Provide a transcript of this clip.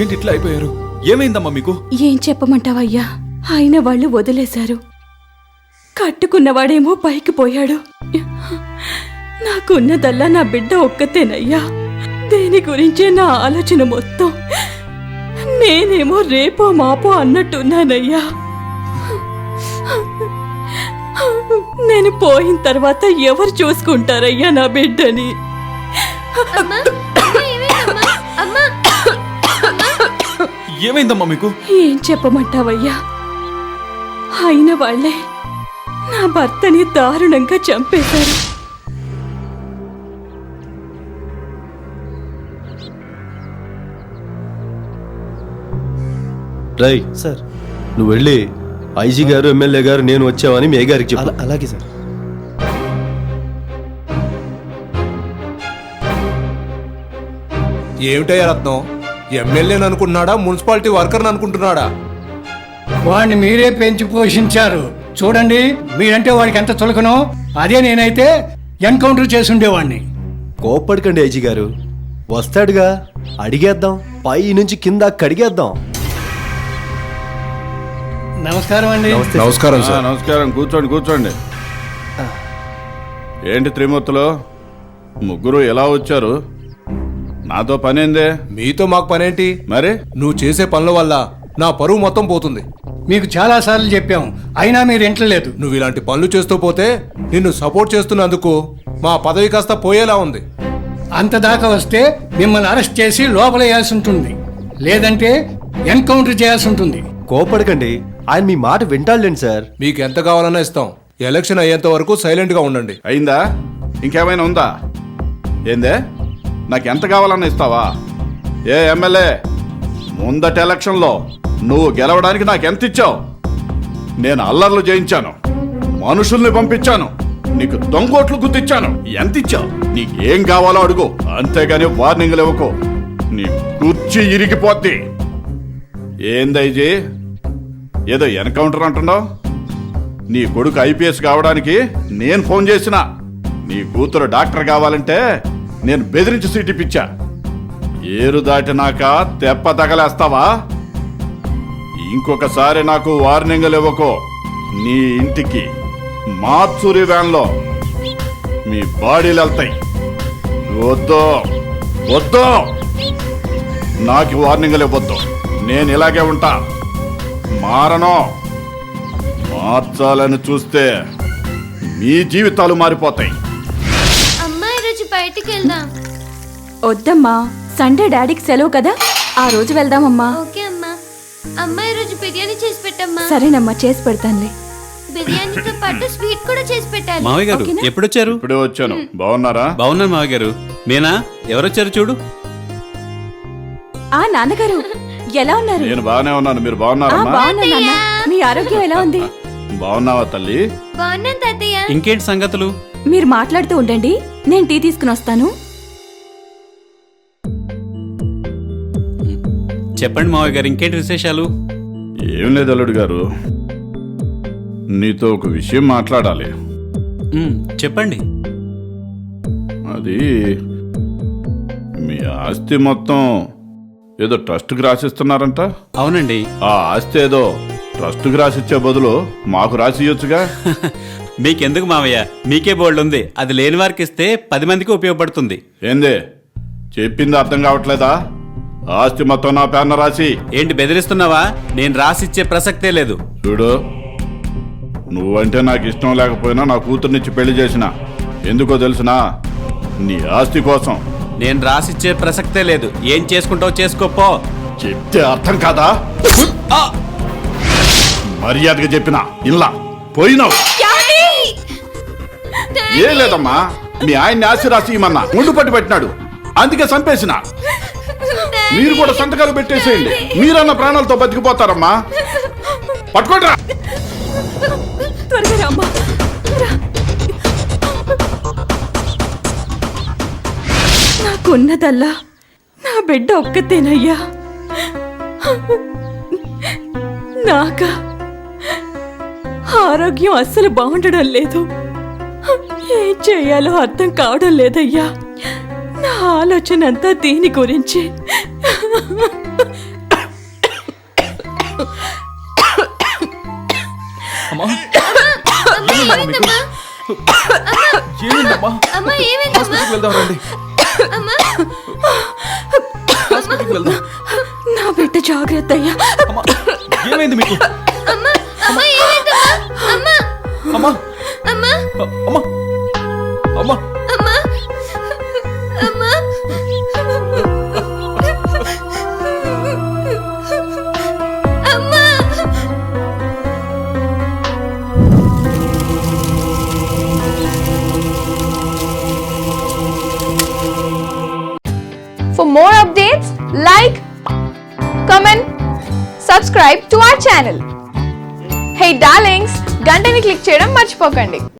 ఏంటి ఇట్లా అయిపోయారు? ఏమైందమ్మా మీకు? ఏం చెప్పమంటావయ్యా, ఆయన వాళ్ళు వదిలేశారు. కట్టుకున్నవాడేమో పైకి పోయాడు. నాకున్నదల్లా నా బిడ్డ ఒక్కతేనయ్యా. దేని గురించే నా ఆలోచన మొత్తం. నేనేమో రేపో మాపో అన్నట్టున్నానయ్యా. నేను పోయిన తర్వాత ఎవరు చూసుకుంటారయ్యా నా బిడ్డని? ఏమైందమ్మా మీకు? ఏం చెప్పమంటావయ్యా, అయిన వాళ్లే నా భర్తని దారుణంగా చంపేశారు. రై సార్, నువ్వు వెళ్ళి ఐజీ గారు, ఎమ్మెల్యే గారు నేను వచ్చామని మీ గారికి చెప్పు. అలాగే సార్. ఏమిటయ్యా రత్నం, ఎమ్మెల్యేని అనుకుంటున్నాడా, మున్సిపాలిటీ వర్కర్ని అనుకుంటున్నాడా? వాడిని మీరే పెంచి పోషించారు. చూడండి, మీరంటే వాడికి ఎంత చులకనో. అదే నేనైతే ఎన్కౌంటర్ చేసి ఉండేవాడిని. కోప్పడకండి ఐజీ గారు, వస్తాడుగా, అడిగేద్దాం. పై నుంచి కింద కడిగేద్దాం. నమస్కారం అండి. నమస్కారం సార్. నమస్కారం. కూర్చోండి కూర్చోండి. ఏంటి త్రిమూర్తులు, ముగ్గురు ఎలా వచ్చారు? నాతో పనేందే? మీతో మాకు పనేంటి? మరి నువ్వు చేసే పనుల వల్ల నా పరువు మొత్తం పోతుంది. మీకు చాలా సార్లు చెప్పాం, అయినా మీరు ఇంటలేదు. నువ్వు ఇలాంటి పనులు చేస్తూ పోతే నిన్ను సపోర్ట్ చేస్తున్నందుకు మా పదవి కాస్త పోయేలా ఉంది. అంతదాకా వస్తే మిమ్మల్ని అరెస్ట్ చేసి లోపలేయాల్సి ఉంటుంది, లేదంటే ఎన్కౌంటర్ చేయాల్సి ఉంటుంది. కోప్పడకండి, ఆయన మీ మాట వింటాడులేండి సార్. మీకు ఎంత కావాలన్నా ఇస్తాం. ఎలక్షన్ అయ్యేంత వరకు సైలెంట్ గా ఉండండి. అయిందా? ఇంకేమైనా ఉందా? ఏందే, నాకు ఎంత కావాలన్నా ఇస్తావా? ఏ ఎమ్మెల్యే, ముందటి ఎలక్షన్లో నువ్వు గెలవడానికి నాకు ఎంత ఇచ్చావు? నేను అల్లర్లు చేయించాను, మనుషుల్ని పంపించాను, నీకు దొంగోట్లు గుర్తిచ్చాను. ఎంత ఇచ్చావు? నీకు ఏం కావాలో అడుగు, అంతేగాని వార్నింగ్లు ఇవ్వకు. నీ కుర్చీ ఇరిగిపోద్ది. ఏందైజీ, ఏదో ఎన్కౌంటర్ అంటున్నావు? నీ కొడుకు ఐపీఎస్ కావడానికి నేను ఫోన్ చేసిన. నీ కూతురు డాక్టర్ కావాలంటే నేను బెదిరించి సీట్ ఇప్పించా. ఏరు దాటినాక తెప్ప తగలేస్తావా? ఇంకొకసారి నాకు వార్నింగ్లు ఇవ్వకో. నీ ఇంటికి మాత్సూరి వ్యాన్లో మీ బాడీలు వెళ్తాయి. వద్దు వద్దు, నాకు వార్నింగ్లు ఇవ్వద్దు. నేను ఇలాగే ఉంటా, మారను. మార్చాలని చూస్తే మీ జీవితాలు మారిపోతాయి. అమ్మాయి రోజు బయటికి వెళ్దాం. వద్దమ్మా, సండే డాడీకి సెలవు కదా, ఆ రోజు వెళ్దామమ్మా. ఓకే అమ్మా. అమ్మాయి రోజు బిర్యానీ చేసి పెట్టమ్మా. సరేనమ్మా, చేసి పెడతానులే. బిర్యానీతో పాటు స్వీట్ కూడా చేసి పెట్టాలి. మావయ్య గారు ఓకేనా? ఎప్పుడొచ్చారు? ఇప్పుడే వచ్చాను. బాగున్నారా? బాగున్నాను మావయ్య గారు. మీనా, ఎవరొచ్చారు చూడు. ఆ నాన్నగారు ఎలా ఉన్నారు? నేను బాగానే ఉన్నాను. మీరు ఆ బాగున్నారమ్మా? బాగున్నా నాన్న. మీ ఆరోగ్యం ఎలా ఉంది? బాగున్నావా తల్లి? బాగున్నాను తాతయ్య. ఇంకేంటి సంగతులు? మీరు మాట్లాడుతూ ఉండండి, నేను టీ తీసుకుని వస్తాను. చెప్పండి మావయ్య గారు, ఇంకేంటి విశేషాలు? ఏం లేదు అల్లుడు గారు, నీతో ఒక విషయం మాట్లాడాలి. చెప్పండి. అది మీ ఆస్తి మొత్తం ఏదో ట్రస్ట్కి రాసిస్తున్నారంట. అవునండి. ఆ ఆస్తి ఏదో ట్రస్ట్కి రాసిచ్చే బదులు మాకు రాసియొచ్చుగా. మీకెందుకు మావయ్య, మీకే బోల్డ్ ఉంది. అది లేని వారికి ఇస్తే 10 మందికి ఉపయోగపడుతుంది. ఏందే చెప్పింది అర్థం కావట్లేదా? ఆస్తి మొత్తం నా పేరున రాసి. ఏంటి బెదిరిస్తున్నావా? నేను రాసిచ్చే ప్రసక్తే లేదు. చూడు, నువ్వంటే నాకు ఇష్టం లేకపోయినా నా కూతుర్నిచ్చి పెళ్లి చేసిన. ఎందుకో తెలుసునా? నీ ఆస్తి కోసం. నేను రాసిచ్చే ప్రసక్తే లేదు. ఏం చేసుకుంటావు చేసుకోపో. చెప్తే అర్థం కాదా? మర్యాదగా చెప్పినా ఇలా పోయినావు. ఏ లేదమ్మా, మీ ఆయన్ని ఆస్తి రాసి ఇమ్మన్నా ముందు పట్టి పెట్టినాడు, అందుకే చంపేసిన. మీరు కూడా సంతకాలు పెట్టేసేయండి, మీరన్న ప్రాణాలతో బతికిపోతారమ్మా. పట్టుకోట్రా. త్వరగా రామ్మా. నాకున్నదల్లా నా బిడ్డ ఒక్కతేనయ్యా. నాక ఆరోగ్యం అస్సలు బాగుండడం లేదు. ఏం చేయాలో అర్థం కావడం లేదయ్యా. నా ఆలోచన అంతా దీని గురించి. ఏమైందమ్మా? ఏమైందమ్మా అమ్మా ఏమైందమ్మా? హాస్పిటల్కి వెళ్దాం రండి అమ్మా హాస్పిటల్కి వెళ్దాం నా బిడ్డ జాగ్రత్త అయ్యా. అమ్మా ఏమైంది మీకు అమ్మా అమ్మా ఏమైందమ్మా? అమ్మా అమ్మా అమ్మా అమ్మా అమ్మా అమ్మా అమ్మా అమ్మా For more updates, like, comment, subscribe to our channel. Hey darlings, గంటని click చేయడం మర్చిపోకండి.